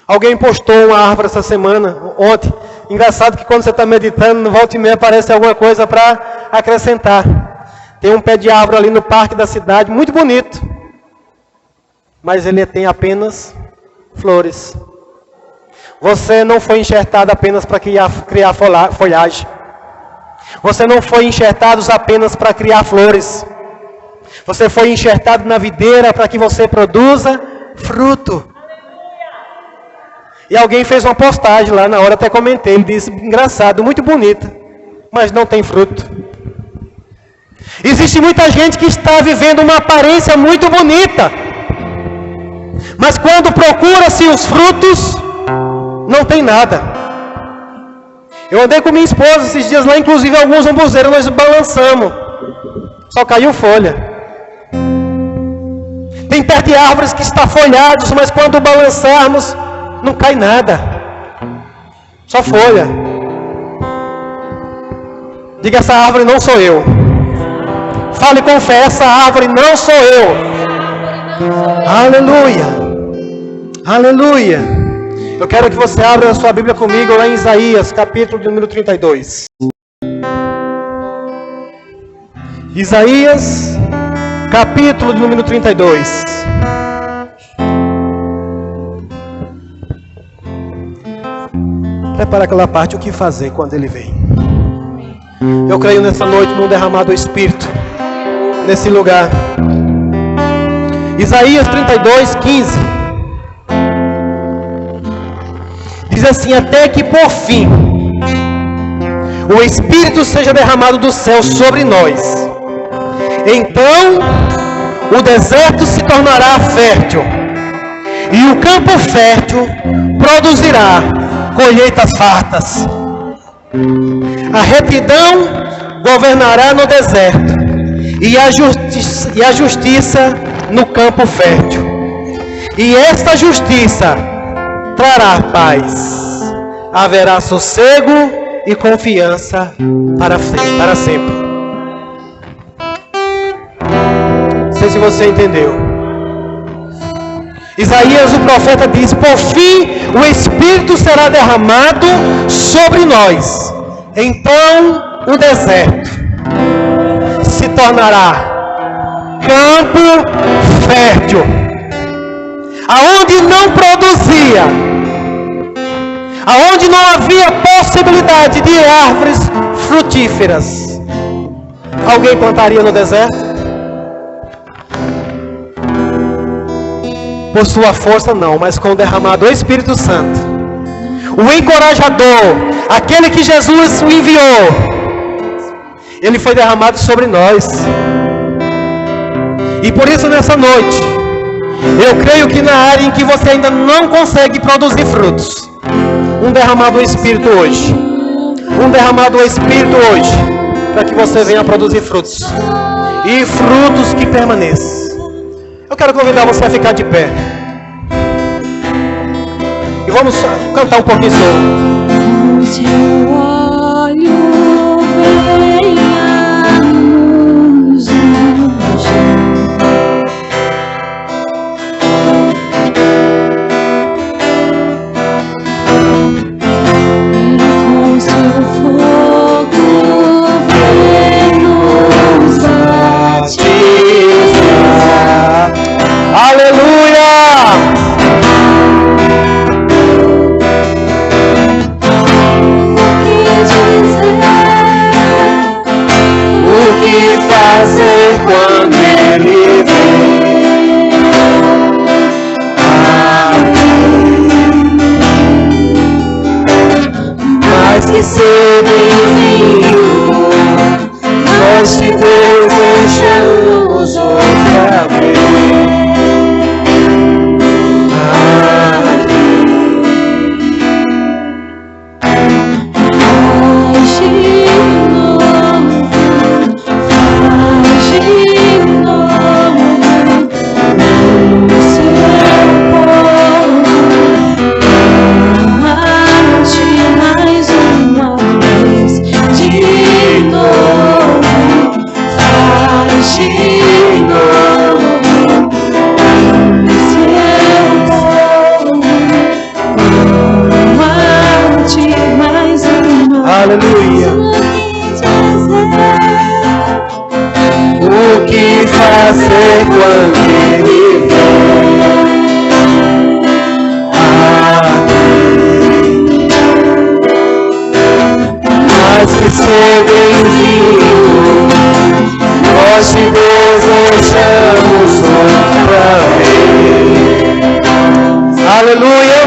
Alguém postou uma árvore essa semana, ontem. Engraçado que quando você está meditando, no volta e meia aparece alguma coisa para acrescentar. Tem um pé de árvore ali no parque da cidade, muito bonito. Mas ele tem apenas flores. Você não foi enxertado apenas para criar folhagem. Você não foi enxertado apenas para criar flores. Você foi enxertado na videira para que você produza fruto. E alguém fez uma postagem lá na hora, até comentei. Ele disse, engraçado, muito bonita, mas não tem fruto. Existe muita gente que está vivendo uma aparência muito bonita, mas quando procura-se os frutos, não tem nada. Eu andei com minha esposa esses dias lá, inclusive alguns ambuzeiros, nós balançamos. Só caiu folha. Tem perto de árvores que estão folhados, mas quando balançarmos, não cai nada. Só folha. Diga, essa árvore não sou eu. Fale com fé, essa árvore não sou eu. Aleluia. Aleluia. Eu quero que você abra a sua Bíblia comigo lá em Isaías, capítulo de número 32. Isaías, capítulo de número 32. Prepara aquela parte, o que fazer quando ele vem. Eu creio nessa noite num derramado Espírito, nesse lugar. Isaías 32, 15. Diz assim, até que por fim o Espírito seja derramado do céu sobre nós. Então o deserto se tornará fértil, e o campo fértil produzirá colheitas fartas. A retidão governará no deserto, e a justiça no campo fértil. E esta justiça trará paz. Haverá sossego e confiança para sempre. Não sei se você entendeu. Isaías, o profeta, diz: por fim, o Espírito será derramado sobre nós. Então, o deserto se tornará campo fértil, aonde não produzia, aonde não havia possibilidade de árvores frutíferas. Alguém plantaria no deserto? Por sua força não, mas com o derramado do Espírito Santo, o encorajador, aquele que Jesus o enviou, ele foi derramado sobre nós. E por isso nessa noite, eu creio que na área em que você ainda não consegue produzir frutos, um derramado do Espírito hoje, um derramado do Espírito hoje, para que você venha produzir frutos, e frutos que permaneçam. Eu quero convidar você a ficar de pé. E vamos cantar um pouquinho sobre. O teu olho venha nos ungir. E com seu fogo vem nos batizar. Aleluia! O que fazer quando Ele vem? Mais que ser bem-vindo, nós te desejamos outra vez. Aleluia. O que fazer quando Ele vem? Mais que ser bem-vindo, nós te desejamos outra vez. Aleluia.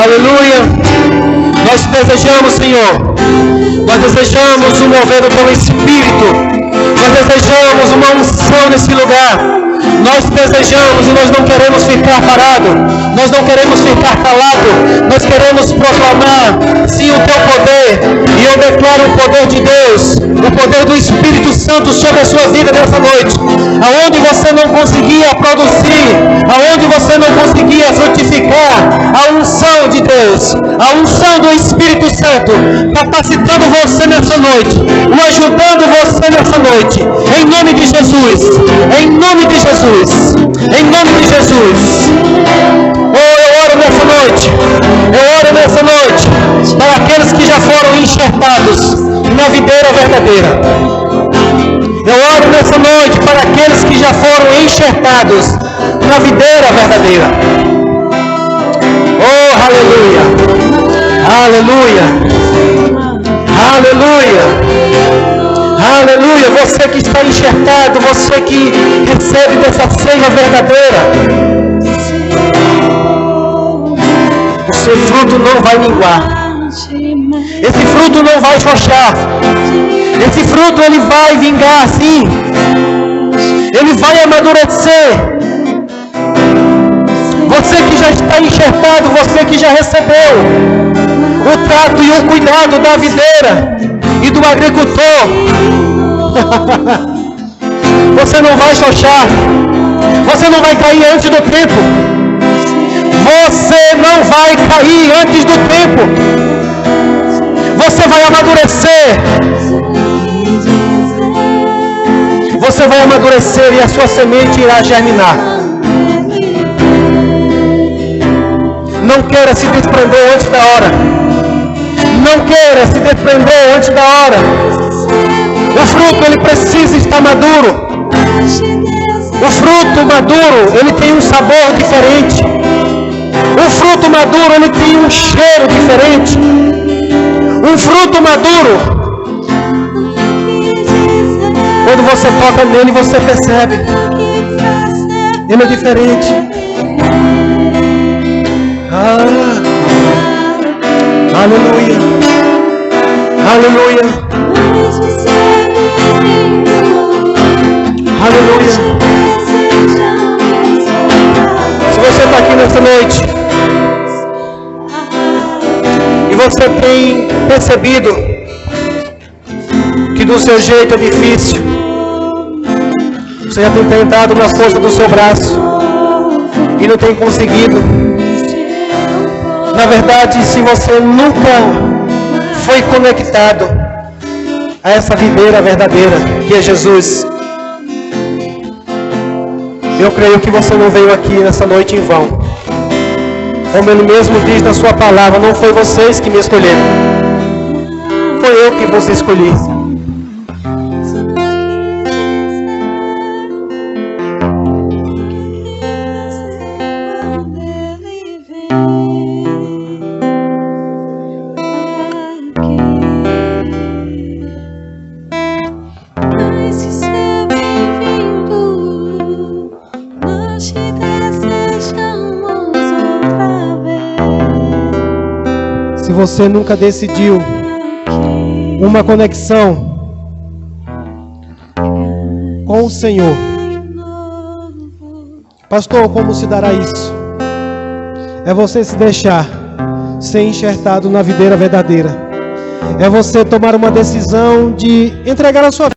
Aleluia. Nós te desejamos, Senhor. Nós desejamos um mover do Teu Espírito. Nós desejamos uma unção nesse lugar. Nós desejamos e nós não queremos ficar parados. Nós não queremos ficar calados. Nós queremos proclamar, sim, o Teu poder. E eu declaro o poder de Deus, o poder do Espírito Santo sobre a sua vida nessa noite. Aonde você não conseguia produzir, aonde você não conseguia frutificar, a unção de Deus, a unção do Espírito Santo, capacitando você nessa noite, o ajudando você nessa noite, em nome de Jesus, em nome de Jesus, em nome de Jesus. Oh, eu oro nessa noite, eu oro nessa noite, para aqueles que já foram enxertados na videira verdadeira. Eu oro nessa noite para aqueles que já foram enxertados na videira verdadeira. Oh, aleluia! Aleluia! Aleluia! Aleluia! Você que está enxertado, você que recebe dessa ceia verdadeira, o seu fruto não vai minguar. Esse fruto não vai frouxar. Esse fruto ele vai vingar, sim. Ele vai amadurecer. Você que já está enxertado, você que já recebeu o trato e o cuidado da videira e do agricultor. Você não vai xoxar. Você não vai cair antes do tempo. Você não vai cair antes do tempo. Você vai amadurecer. Você vai amadurecer e a sua semente irá germinar. Não queira se desprender antes da hora. Não queira se desprender antes da hora. O fruto, ele precisa estar maduro. O fruto maduro, ele tem um sabor diferente. O fruto maduro, ele tem um cheiro diferente. Um fruto maduro, quando você toca nele, você percebe. Ele é diferente. Aleluia. Aleluia. Aleluia. Se você está aqui nessa noite e você tem percebido que do seu jeito é difícil, você já tem tentado na força do seu braço e não tem conseguido. Na verdade, se você nunca foi conectado a essa videira verdadeira, que é Jesus, eu creio que você não veio aqui nessa noite em vão. Como Ele mesmo diz na sua palavra, não foi vocês que me escolheram, foi eu que vos escolhi. Se você nunca decidiu uma conexão com o Senhor, pastor, como se dará isso? É você se deixar ser enxertado na videira verdadeira. É você tomar uma decisão de entregar a sua vida